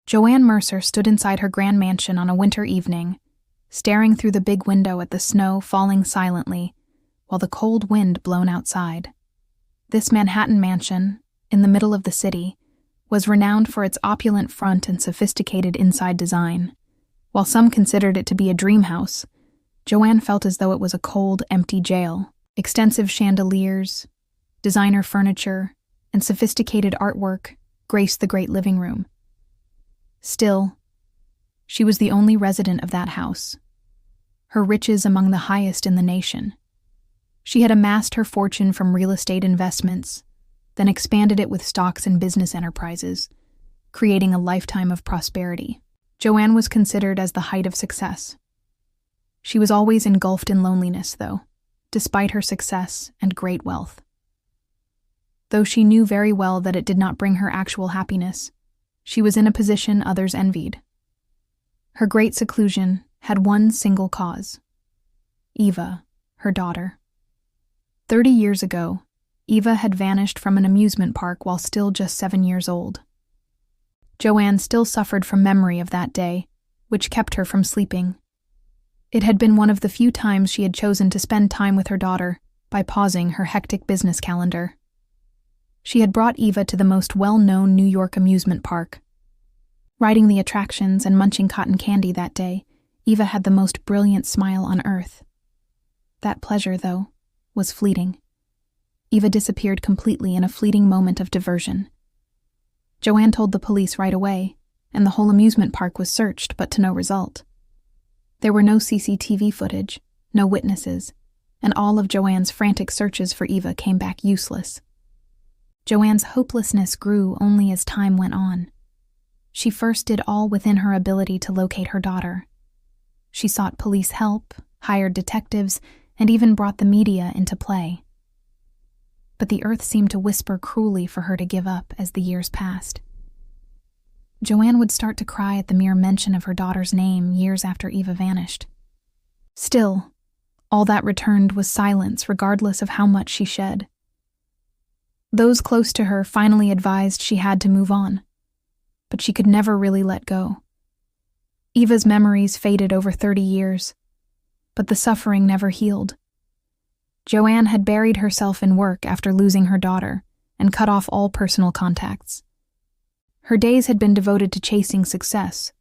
Joanne Mercer stood inside her grand mansion on a winter evening, staring through the big window at the snow falling silently, while the cold wind blown outside. This Manhattan mansion, in the middle of the city, was renowned for its opulent front and sophisticated inside design. While some considered it to be a dream house, Joanne felt as though it was a cold, empty jail. Extensive chandeliers, designer furniture, and sophisticated artwork graced the great living room. Still, she was the only resident of that house, her riches among the highest in the nation. She had amassed her fortune from real estate investments, then expanded it with stocks and business enterprises, creating a lifetime of prosperity. Joanne was considered as the height of success. She was always engulfed in loneliness, though, despite her success and great wealth. Though she knew very well that it did not bring her actual happiness, she was in a position others envied. Her great seclusion had one single cause: Eva, her daughter. 30 years ago, Eva had vanished from an amusement park while still just 7 years old. Joanne still suffered from memory of that day, which kept her from sleeping. It had been one of the few times she had chosen to spend time with her daughter by pausing her hectic business calendar. She had brought Eva to the most well-known New York amusement park. Riding the attractions and munching cotton candy that day, Eva had the most brilliant smile on earth. That pleasure, though, was fleeting. Eva disappeared completely in a fleeting moment of diversion. Joanne told the police right away, and the whole amusement park was searched, but to no result. There were no CCTV footage, no witnesses, and all of Joanne's frantic searches for Eva came back useless. Joanne's hopelessness grew only as time went on. She first did all within her ability to locate her daughter. She sought police help, hired detectives, and even brought the media into play. But the earth seemed to whisper cruelly for her to give up as the years passed. Joanne would start to cry at the mere mention of her daughter's name years after Eva vanished. Still, all that returned was silence regardless of how much she shed. Those close to her finally advised she had to move on, but she could never really let go. Eva's memories faded over 30 years, but the suffering never healed. Joanne had buried herself in work after losing her daughter and cut off all personal contacts. Her days had been devoted to chasing success,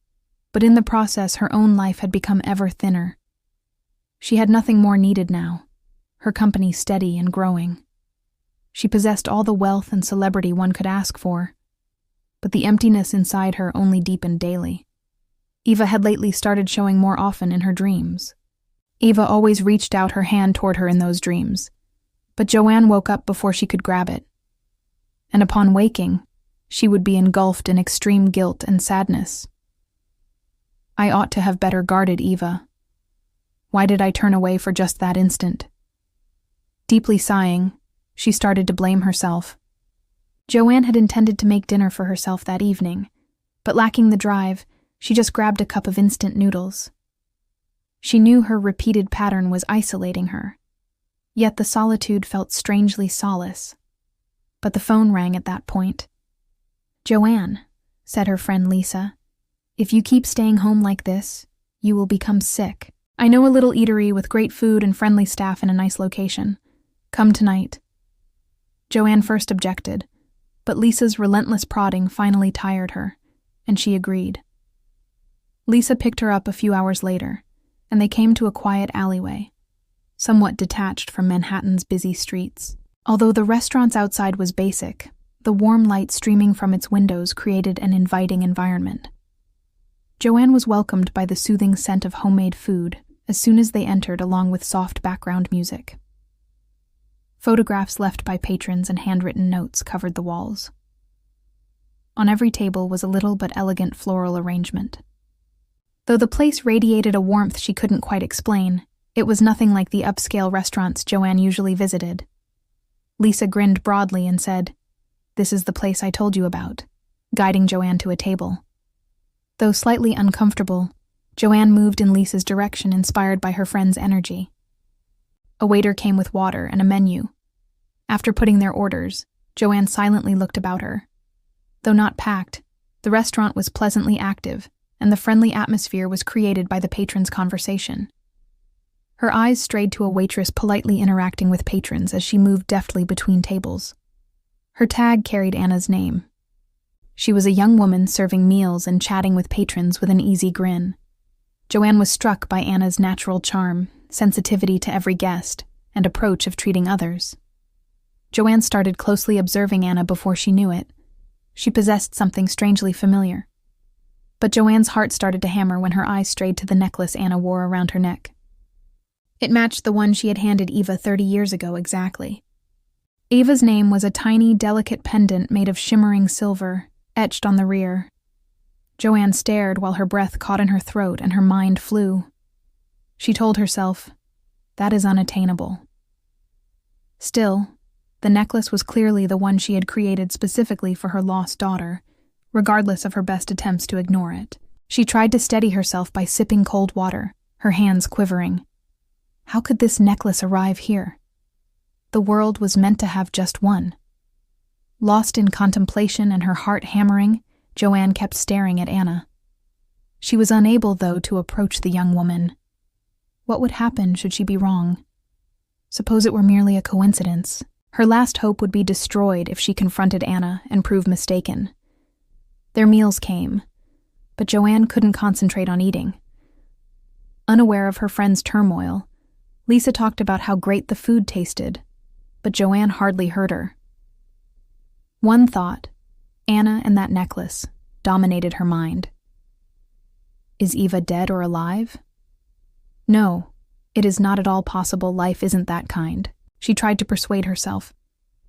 but in the process her own life had become ever thinner. She had nothing more needed now, her company steady and growing. She possessed all the wealth and celebrity one could ask for, but the emptiness inside her only deepened daily. Eva had lately started showing more often in her dreams. Eva always reached out her hand toward her in those dreams, but Joanne woke up before she could grab it. And upon waking, she would be engulfed in extreme guilt and sadness. I ought to have better guarded Eva. Why did I turn away for just that instant? Deeply sighing, she started to blame herself. Joanne had intended to make dinner for herself that evening, but lacking the drive, she just grabbed a cup of instant noodles. She knew her repeated pattern was isolating her, yet the solitude felt strangely solace. But the phone rang at that point. "Joanne," said her friend Lisa, "if you keep staying home like this, you will become sick. I know a little eatery with great food and friendly staff in a nice location. Come tonight." Joanne first objected, but Lisa's relentless prodding finally tired her, and she agreed. Lisa picked her up a few hours later, and they came to a quiet alleyway, somewhat detached from Manhattan's busy streets. Although the restaurant's outside was basic, the warm light streaming from its windows created an inviting environment. Joanne was welcomed by the soothing scent of homemade food as soon as they entered, along with soft background music. Photographs left by patrons and handwritten notes covered the walls. On every table was a little but elegant floral arrangement. Though the place radiated a warmth she couldn't quite explain, it was nothing like the upscale restaurants Joanne usually visited. Lisa grinned broadly and said, "This is the place I told you about," guiding Joanne to a table. Though slightly uncomfortable, Joanne moved in Lisa's direction, inspired by her friend's energy. A waiter came with water and a menu. After putting their orders, Joanne silently looked about her. Though not packed, The restaurant was pleasantly active, and the friendly atmosphere was created by the patrons' conversation. Her eyes strayed to a waitress politely interacting with patrons as she moved deftly between tables. Her tag carried Anna's name. She was a young woman serving meals and chatting with patrons with an easy grin. Joanne was struck by Anna's natural charm, sensitivity to every guest, and approach of treating others. Joanne started closely observing Anna before she knew it. She possessed something strangely familiar. But Joanne's heart started to hammer when her eyes strayed to the necklace Anna wore around her neck. It matched the one she had handed Eva 30 years ago exactly. Eva's name was a tiny, delicate pendant made of shimmering silver, etched on the rear. Joanne stared while her breath caught in her throat and her mind flew. She told herself, "That is unattainable." Still, the necklace was clearly the one she had created specifically for her lost daughter, regardless of her best attempts to ignore it. She tried to steady herself by sipping cold water, her hands quivering. How could this necklace arrive here? The world was meant to have just one. Lost in contemplation and her heart hammering, Joanne kept staring at Anna. She was unable, though, to approach the young woman. What would happen should she be wrong? Suppose it were merely a coincidence. Her last hope would be destroyed if she confronted Anna and proved mistaken. Their meals came, but Joanne couldn't concentrate on eating. Unaware of her friend's turmoil, Lisa talked about how great the food tasted, but Joanne hardly heard her. One thought, Anna and that necklace, dominated her mind. Is Eva dead or alive? No, it is not at all possible life isn't that kind. She tried to persuade herself,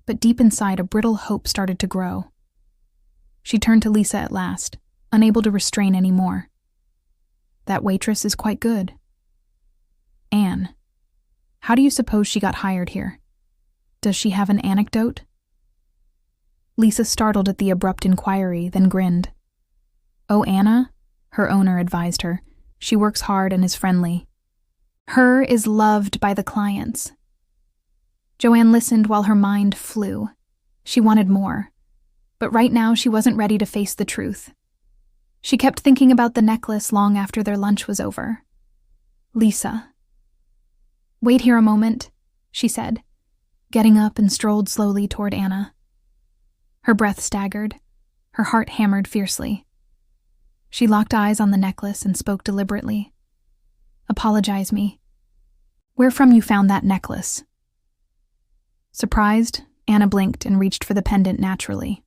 but deep inside a brittle hope started to grow. She turned to Lisa at last, unable to restrain any more. That waitress is quite good. Anne, how do you suppose she got hired here? Does she have an anecdote? Lisa startled at the abrupt inquiry, then grinned. Oh, Anna, her owner advised her. She works hard and is friendly. Her is loved by the clients. Joanne listened while her mind flew. She wanted more, but right now she wasn't ready to face the truth. She kept thinking about the necklace long after their lunch was over. Lisa. Wait here a moment, she said, getting up and strolled slowly toward Anna. Her breath staggered, her heart hammered fiercely. She locked eyes on the necklace and spoke deliberately. Apologize me. Where from you found that necklace? Surprised, Anna blinked and reached for the pendant naturally.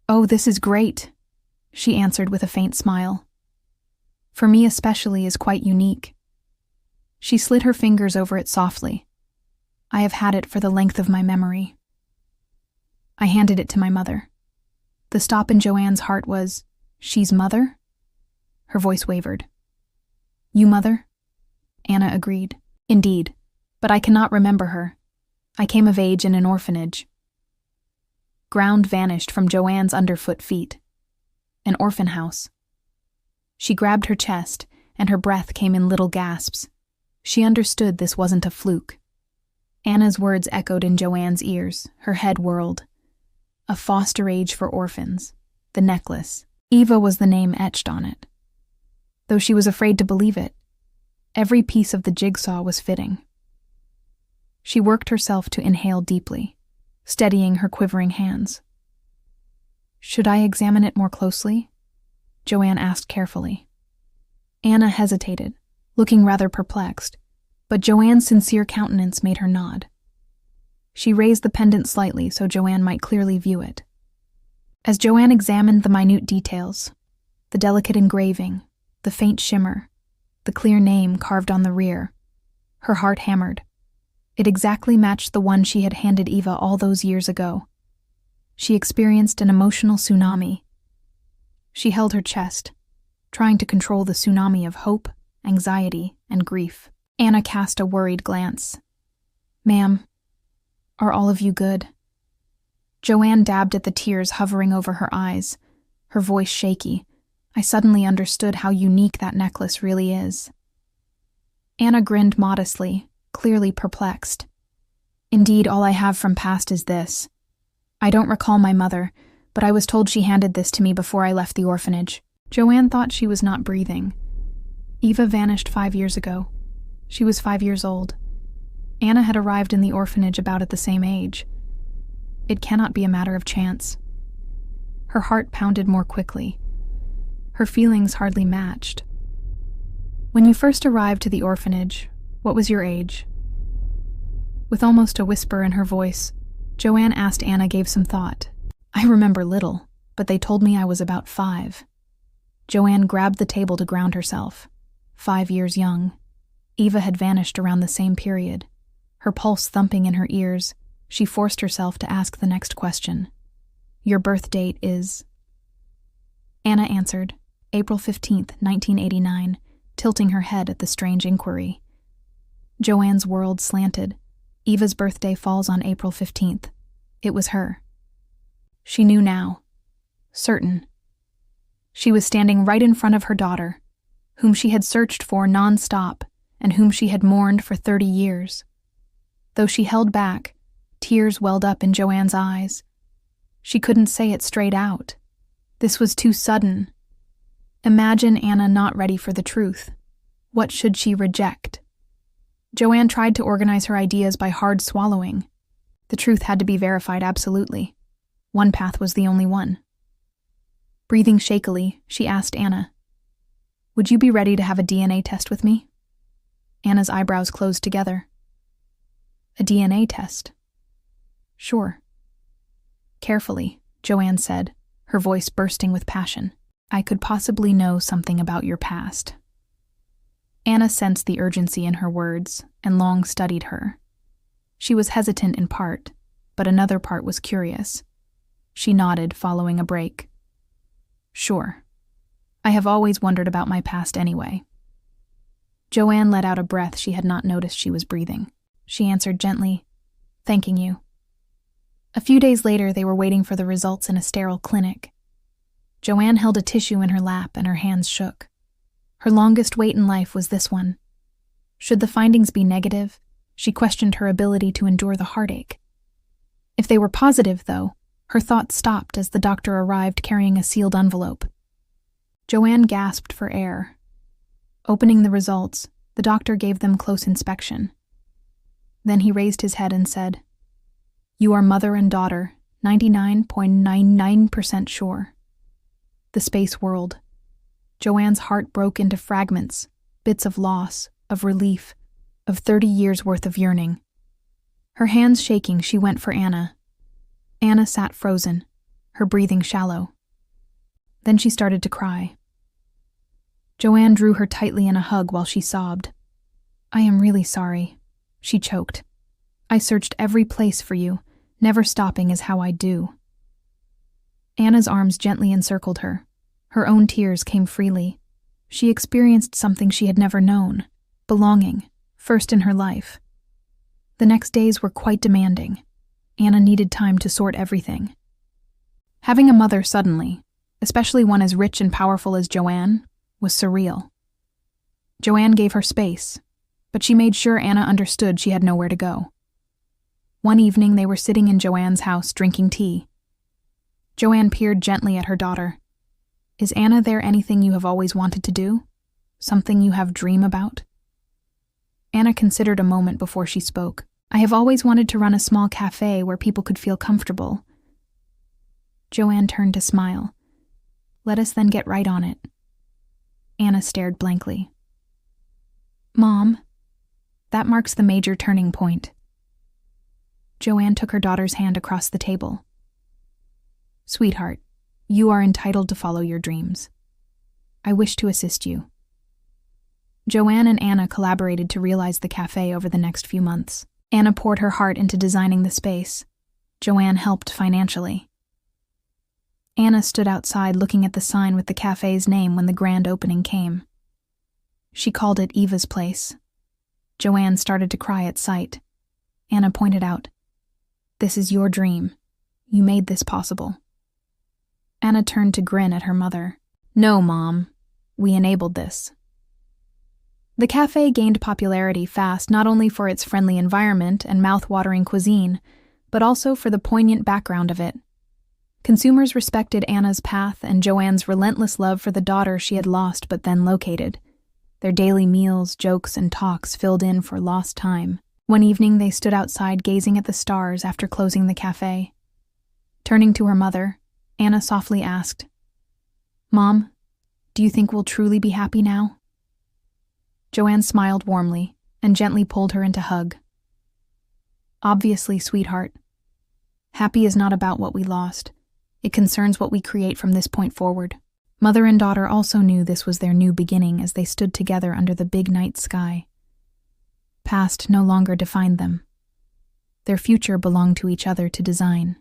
Oh, this is great, she answered with a faint smile. For me especially is quite unique. She slid her fingers over it softly. I have had it for the length of my memory. I handed it to my mother. The stop in Joanne's heart was, she's mother? Her voice wavered. You mother? Anna agreed. Indeed, but I cannot remember her. I came of age in an orphanage. Ground vanished from Joanne's underfoot feet. An orphan house. She grabbed her chest, and her breath came in little gasps. She understood this wasn't a fluke. Anna's words echoed in Joanne's ears, her head whirled. A foster age for orphans. The necklace. Eva was the name etched on it. Though she was afraid to believe it, every piece of the jigsaw was fitting. She worked herself to inhale deeply, steadying her quivering hands. Should I examine it more closely? Joanne asked carefully. Anna hesitated, looking rather perplexed, but Joanne's sincere countenance made her nod. She raised the pendant slightly so Joanne might clearly view it. As Joanne examined the minute details, the delicate engraving, the faint shimmer, the clear name carved on the rear, her heart hammered. It exactly matched the one she had handed Eva all those years ago. She experienced an emotional tsunami. She held her chest, trying to control the tsunami of hope, anxiety, and grief. Anna cast a worried glance. Ma'am, are all of you good? Joanne dabbed at the tears hovering over her eyes, her voice shaky. I suddenly understood how unique that necklace really is. Anna grinned modestly, clearly perplexed. Indeed, all I have from past is this. I don't recall my mother, but I was told she handed this to me before I left the orphanage. Joanne thought she was not breathing. Eva vanished 5 years ago. She was 5 years old. Anna had arrived in the orphanage about at the same age. It cannot be a matter of chance. Her heart pounded more quickly. Her feelings hardly matched. When you first arrived to the orphanage, what was your age? With almost a whisper in her voice, Joanne asked Anna gave some thought. I remember little, but they told me I was about 5. Joanne grabbed the table to ground herself. 5 years young. Eva had vanished around the same period. Her pulse thumping in her ears, she forced herself to ask the next question. Your birth date is... Anna answered, April 15th, 1989, tilting her head at the strange inquiry. Joanne's world slanted. Eva's birthday falls on April 15th. It was her. She knew now. Certain. She was standing right in front of her daughter, whom she had searched for non-stop and whom she had mourned for 30 years. Though she held back, tears welled up in Joanne's eyes. She couldn't say it straight out. This was too sudden. Imagine Anna not ready for the truth. What should she reject? Joanne tried to organize her ideas by hard swallowing. The truth had to be verified absolutely. One path was the only one. Breathing shakily, she asked Anna, Would you be ready to have a DNA test with me? Anna's eyebrows closed together. A DNA test? Sure. Carefully, Joanne said, her voice bursting with passion. I could possibly know something about your past. Anna sensed the urgency in her words and long studied her. She was hesitant in part, but another part was curious. She nodded, following a break. Sure. I have always wondered about my past anyway. Joanne let out a breath she had not noticed she was breathing. She answered gently, Thanking you. A few days later, they were waiting for the results in a sterile clinic. Joanne held a tissue in her lap and her hands shook. Her longest wait in life was this one. Should the findings be negative, she questioned her ability to endure the heartache. If they were positive, though, her thoughts stopped as the doctor arrived carrying a sealed envelope. Joanne gasped for air. Opening the results, the doctor gave them close inspection. Then he raised his head and said, You are mother and daughter, 99.99% sure. The space whirled. Joanne's heart broke into fragments, bits of loss, of relief, of 30 years' worth of yearning. Her hands shaking, she went for Anna. Anna sat frozen, her breathing shallow. Then she started to cry. Joanne drew her tightly in a hug while she sobbed. I am really sorry, she choked. I searched every place for you, never stopping is how I do. Anna's arms gently encircled her. Her own tears came freely. She experienced something she had never known, belonging, first in her life. The next days were quite demanding. Anna needed time to sort everything. Having a mother suddenly, especially one as rich and powerful as Joanne, was surreal. Joanne gave her space, but she made sure Anna understood she had nowhere to go. One evening they were sitting in Joanne's house drinking tea. Joanne peered gently at her daughter. Is Anna there anything you have always wanted to do? Something you have dream about? Anna considered a moment before she spoke. I have always wanted to run a small cafe where people could feel comfortable. Joanne turned to smile. Let us then get right on it. Anna stared blankly. Mom, that marks the major turning point. Joanne took her daughter's hand across the table. Sweetheart, you are entitled to follow your dreams. I wish to assist you. Joanne and Anna collaborated to realize the cafe over the next few months. Anna poured her heart into designing the space. Joanne helped financially. Anna stood outside looking at the sign with the cafe's name when the grand opening came. She called it Eva's Place. Joanne started to cry at sight. Anna pointed out, This is your dream. You made this possible. Anna turned to grin at her mother. No, Mom. We enabled this. The cafe gained popularity fast not only for its friendly environment and mouth-watering cuisine, but also for the poignant background of it. Consumers respected Anna's path and Joanne's relentless love for the daughter she had lost but then located. Their daily meals, jokes, and talks filled in for lost time. One evening, they stood outside gazing at the stars after closing the cafe. Turning to her mother, Anna softly asked, "Mom, do you think we'll truly be happy now?" Joanne smiled warmly and gently pulled her into hug. "Obviously, sweetheart. Happy is not about what we lost. It concerns what we create from this point forward." Mother and daughter also knew this was their new beginning as they stood together under the big night sky. Past no longer defined them. Their future belonged to each other to design.